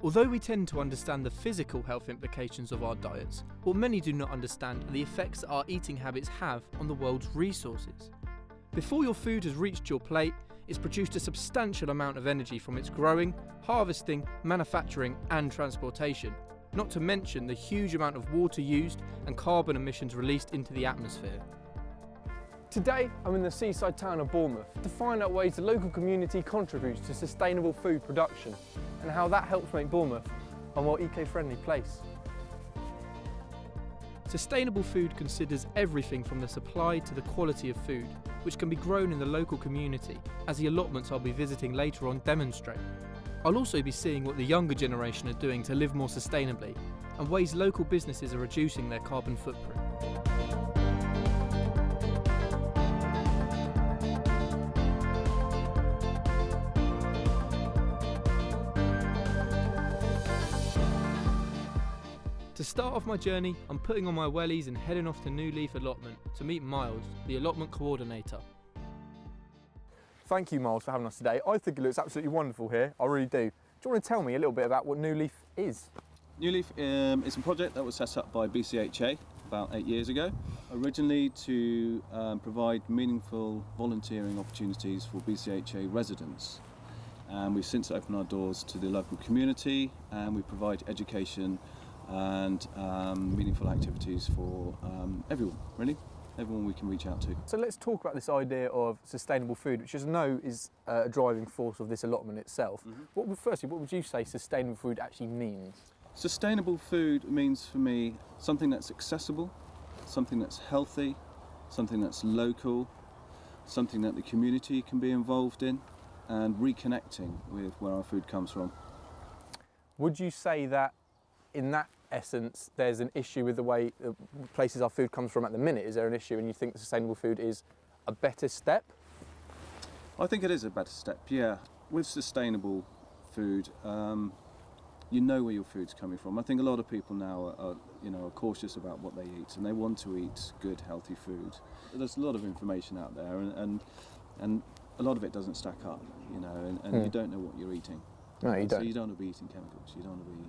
Although we tend to understand the physical health implications of our diets, what many do not understand are the effects that our eating habits have on the world's resources. Before your food has reached your plate, it's produced a substantial amount of energy from its growing, harvesting, manufacturing and transportation, not to mention the huge amount of water used and carbon emissions released into the atmosphere. Today, I'm in the seaside town of Bournemouth to find out ways the local community contributes to sustainable food production and how that helps make Bournemouth a more eco-friendly place. Sustainable food considers everything from the supply to the quality of food, which can be grown in the local community, as the allotments I'll be visiting later on demonstrate. I'll also be seeing what the younger generation are doing to live more sustainably, and ways local businesses are reducing their carbon footprint. To start off my journey, I'm putting on my wellies and heading off to New Leaf Allotment to meet Miles, the allotment coordinator. Thank you, Miles, for having us today. I think it looks absolutely wonderful here, I really do. Do you want to tell me a little bit about what New Leaf is? New Leaf is a project that was set up by BCHA about 8 years ago, originally to provide meaningful volunteering opportunities for BCHA residents. And we've since opened our doors to the local community, and we provide education and meaningful activities for everyone, really. Everyone we can reach out to. So let's talk about this idea of sustainable food, which I know is a driving force of this allotment itself. Firstly, what would you say sustainable food actually means? Sustainable food means for me something that's accessible, something that's healthy, something that's local, something that the community can be involved in, and reconnecting with where our food comes from. Would you say that in that essence there's an issue with the way the places our food comes from at the minute? Is there an issue and you think sustainable food is a better step? I think it is a better step, yeah. With sustainable food, you know where your food's coming from. I think a lot of people now are cautious about what they eat, and they want to eat good, healthy food. There's a lot of information out there, and a lot of it doesn't stack up, and you don't know what you're eating. No, you don't. So you don't want to be eating chemicals. You don't want to be,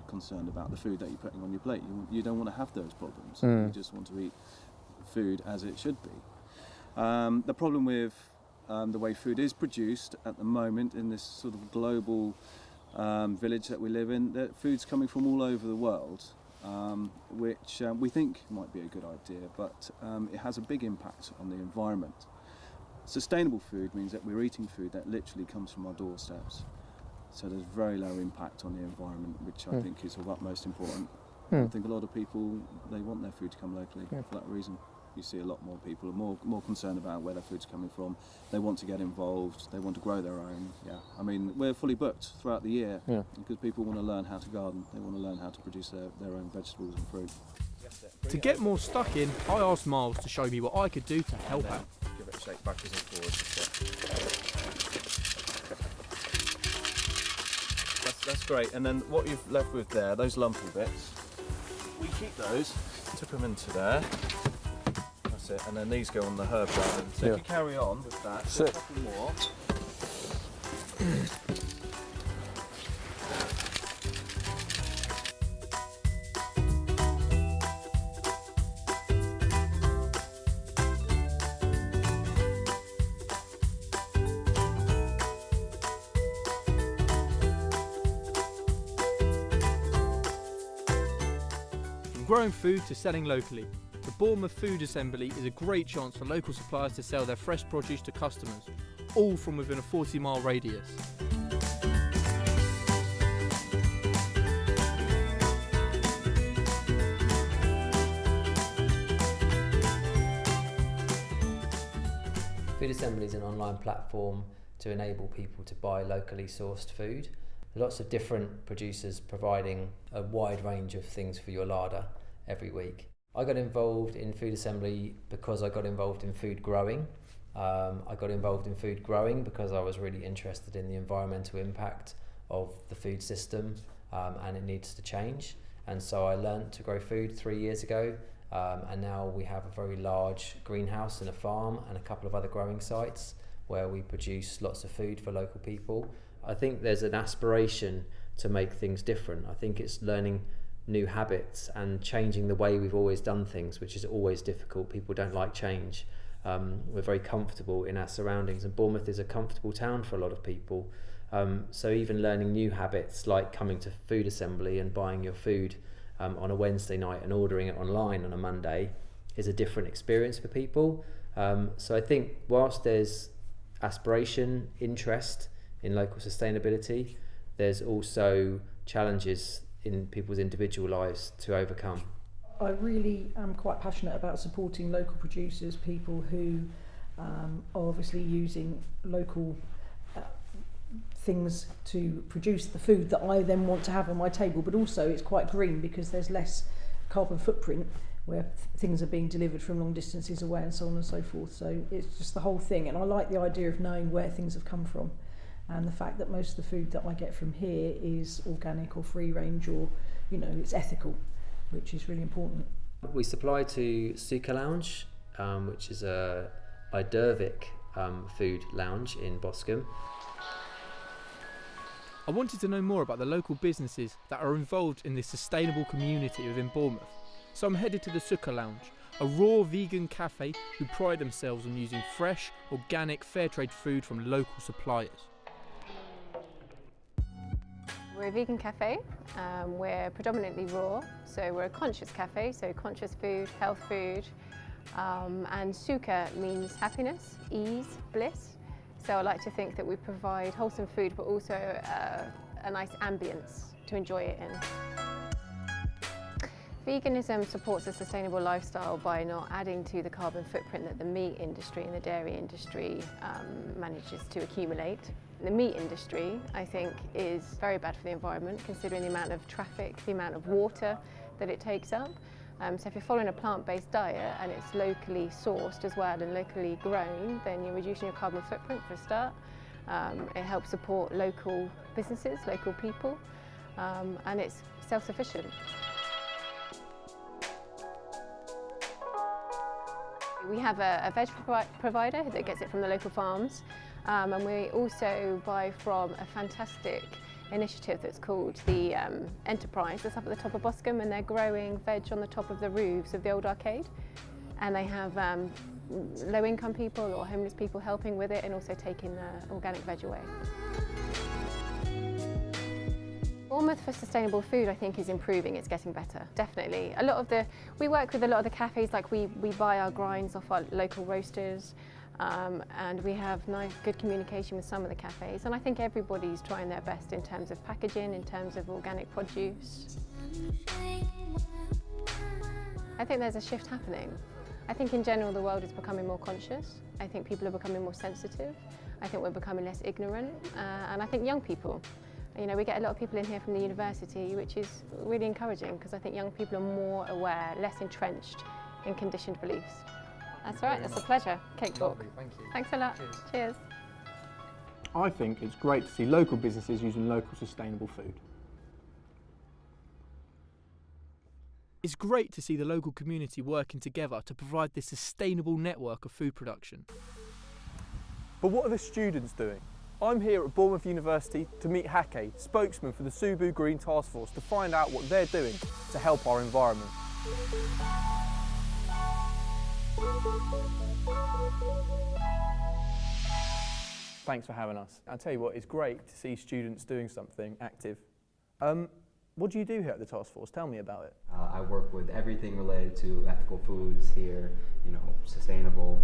concerned about the food that you're putting on your plate. You don't want to have those problems. You just want to eat food as it should be. The problem with the way food is produced at the moment in this sort of global village that we live in, that food's coming from all over the world, which we think might be a good idea, but it has a big impact on the environment. Sustainable food means that we're eating food that literally comes from our doorsteps. So there's very low impact on the environment, which I think is of utmost important. I think a lot of people, they want their food to come locally for that reason. You see a lot more people are more concerned about where their food's coming from. They want to get involved, they want to grow their own. Yeah, I mean, we're fully booked throughout the year because people want to learn how to garden, they want to learn how to produce their own vegetables and fruit. To get more stuck in, I asked Miles to show me what I could do to help out. Give it a shake backwards and forwards. That's great, and then what you've left with there, those lumpy bits, we keep those, tip them into there, that's it, and then these go on the herb garden. So if you carry on with that, do a couple more. Growing food to selling locally. The Bournemouth Food Assembly is a great chance for local suppliers to sell their fresh produce to customers, all from within a 40-mile radius. Food Assembly is an online platform to enable people to buy locally sourced food. Lots of different producers providing a wide range of things for your larder every week. I got involved in Food Assembly because I got involved in food growing. I got involved in food growing because I was really interested in the environmental impact of the food system and it needs to change. And so I learned to grow food 3 years ago, and now we have a very large greenhouse and a farm and a couple of other growing sites where we produce lots of food for local people. I think there's an aspiration to make things different. I think it's learning new habits and changing the way we've always done things, which is always difficult. People don't like change. We're very comfortable in our surroundings, and Bournemouth is a comfortable town for a lot of people. So even learning new habits like coming to food assembly and buying your food on a Wednesday night and ordering it online on a Monday is a different experience for people. So I think whilst there's aspiration, interest in local sustainability, there's also challenges in people's individual lives to overcome. I really am quite passionate about supporting local producers, people who are obviously using local things to produce the food that I then want to have on my table, but also it's quite green because there's less carbon footprint where things are being delivered from long distances away and so on and so forth. So it's just the whole thing, and I like the idea of knowing where things have come from, and the fact that most of the food that I get from here is organic or free range, or it's ethical, which is really important. We supply to Suka Lounge, which is a Idervic food lounge in Boscombe. I wanted to know more about the local businesses that are involved in this sustainable community within Bournemouth. So I'm headed to the Suka Lounge, a raw vegan cafe who pride themselves on using fresh, organic, fair trade food from local suppliers. We're a vegan cafe. We're predominantly raw, so we're a conscious cafe, so conscious food, health food, and Suka means happiness, ease, bliss. So I like to think that we provide wholesome food, but also a nice ambience to enjoy it in. Veganism supports a sustainable lifestyle by not adding to the carbon footprint that the meat industry and the dairy industry manages to accumulate. The meat industry, I think, is very bad for the environment, considering the amount of traffic, the amount of water that it takes up. So if you're following a plant-based diet and it's locally sourced as well and locally grown, then you're reducing your carbon footprint for a start. It helps support local businesses, local people, and it's self-sufficient. We have a veg provider that gets it from the local farms, and we also buy from a fantastic initiative that's called the Enterprise that's up at the top of Boscombe, and they're growing veg on the top of the roofs of the old arcade, and they have low-income people or homeless people helping with it and also taking the organic veg away. Bournemouth for sustainable food, I think, is improving. It's getting better, definitely. We work with a lot of the cafes, like we buy our grinds off our local roasters, and we have good communication with some of the cafes, and I think everybody's trying their best in terms of packaging, in terms of organic produce. I think there's a shift happening. I think in general the world is becoming more conscious. I think people are becoming more sensitive. I think we're becoming less ignorant, and I think young people. We get a lot of people in here from the university, which is really encouraging because I think young people are more aware, less entrenched in conditioned beliefs. That's right, that's a pleasure. Cake talk. Lovely, thank you. Thanks a lot. Cheers. I think it's great to see local businesses using local sustainable food. It's great to see the local community working together to provide this sustainable network of food production. But what are the students doing? I'm here at Bournemouth University to meet Hake, spokesman for the Subu Green Task Force, to find out what they're doing to help our environment. Thanks for having us. I'll tell you what, it's great to see students doing something active. What do you do here at the task force? Tell me about it. I work with everything related to ethical foods here, sustainable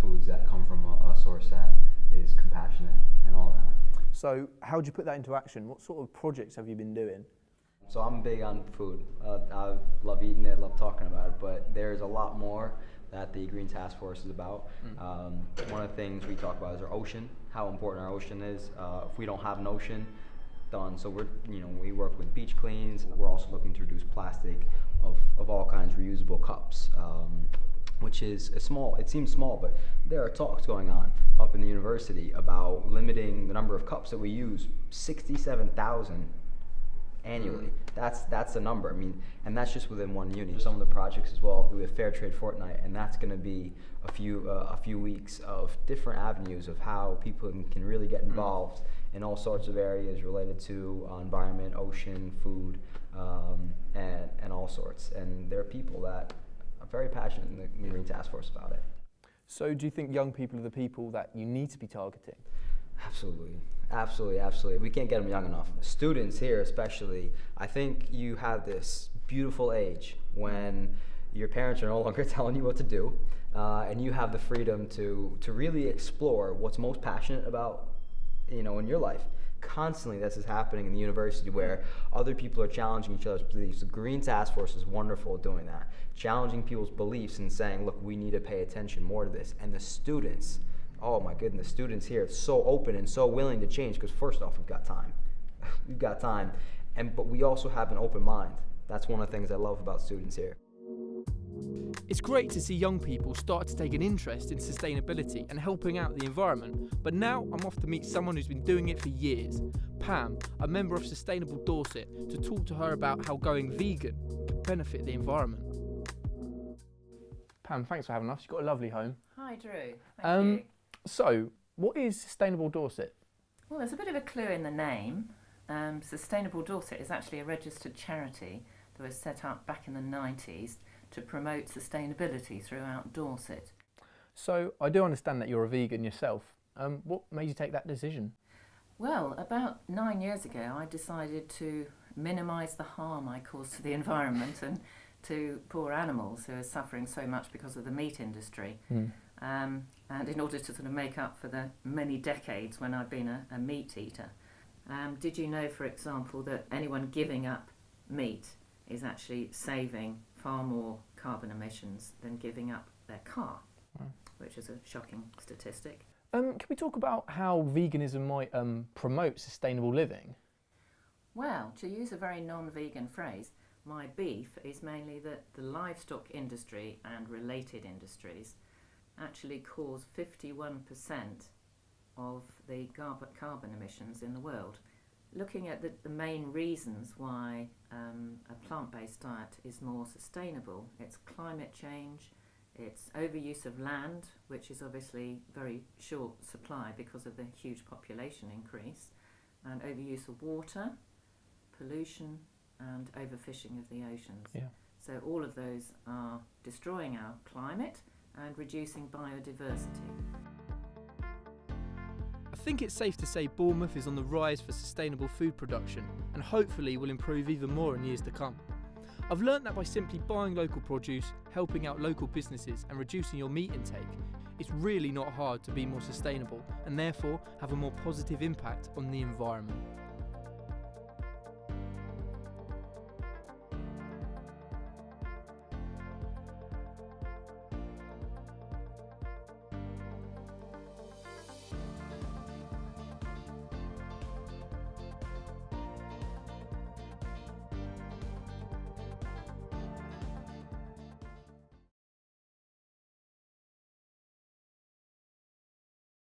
foods that come from a source that is compassionate and all that. So how do you put that into action? What sort of projects have you been doing? So I'm big on food. I love eating it, love talking about it, but there's a lot more that the Green Task Force is about. One of the things we talk about is our ocean, how important our ocean is. If we don't have an ocean, done. So we work with beach cleans. We're also looking to reduce plastic of all kinds, reusable cups, which is small. It seems small, but there are talks going on up in the university about limiting the number of cups that we use, 67,000 annually. That's the number. And that's just within one uni. Some of the projects as well, we have Fair Trade Fortnight, and that's going to be a few weeks of different avenues of how people can really get involved in all sorts of areas related to environment, ocean, food, and all sorts. And there are people that are very passionate in the Green Task Force about it. So do you think young people are the people that you need to be targeting? Absolutely. Absolutely, absolutely. We can't get them young enough. Students here especially, I think you have this beautiful age when your parents are no longer telling you what to do, and you have the freedom to really explore what's most passionate about, in your life. Constantly this is happening in the university where other people are challenging each other's beliefs. The Green Task Force is wonderful at doing that, challenging people's beliefs and saying, look, we need to pay attention more to this. And the students, oh my goodness, students here are so open and so willing to change because first off, we've got time. We've got time, but we also have an open mind. That's one of the things I love about students here. It's great to see young people start to take an interest in sustainability and helping out the environment, but now I'm off to meet someone who's been doing it for years, Pam, a member of Sustainable Dorset, to talk to her about how going vegan can benefit the environment. Pam, thanks for having us. You've got a lovely home. Hi Drew, thank you. So, what is Sustainable Dorset? Well, there's a bit of a clue in the name. Sustainable Dorset is actually a registered charity that was set up back in the 90s to promote sustainability throughout Dorset. So, I do understand that you're a vegan yourself. What made you take that decision? Well, about 9 years ago I decided to minimise the harm I cause to the environment and to poor animals who are suffering so much because of the meat industry. And in order to sort of make up for the many decades when I've been a meat eater. Did you know, for example, that anyone giving up meat is actually saving far more carbon emissions than giving up their car, which is a shocking statistic. Can we talk about how veganism might promote sustainable living? Well, to use a very non-vegan phrase, my beef is mainly that the livestock industry and related industries actually cause 51% of the carbon emissions in the world. Looking at the main reasons why a plant-based diet is more sustainable, it's climate change, it's overuse of land, which is obviously very short supply because of the huge population increase, and overuse of water, pollution, and overfishing of the oceans. Yeah. So all of those are destroying our climate and reducing biodiversity. I think it's safe to say Bournemouth is on the rise for sustainable food production and hopefully will improve even more in years to come. I've learnt that by simply buying local produce, helping out local businesses and reducing your meat intake, it's really not hard to be more sustainable and therefore have a more positive impact on the environment.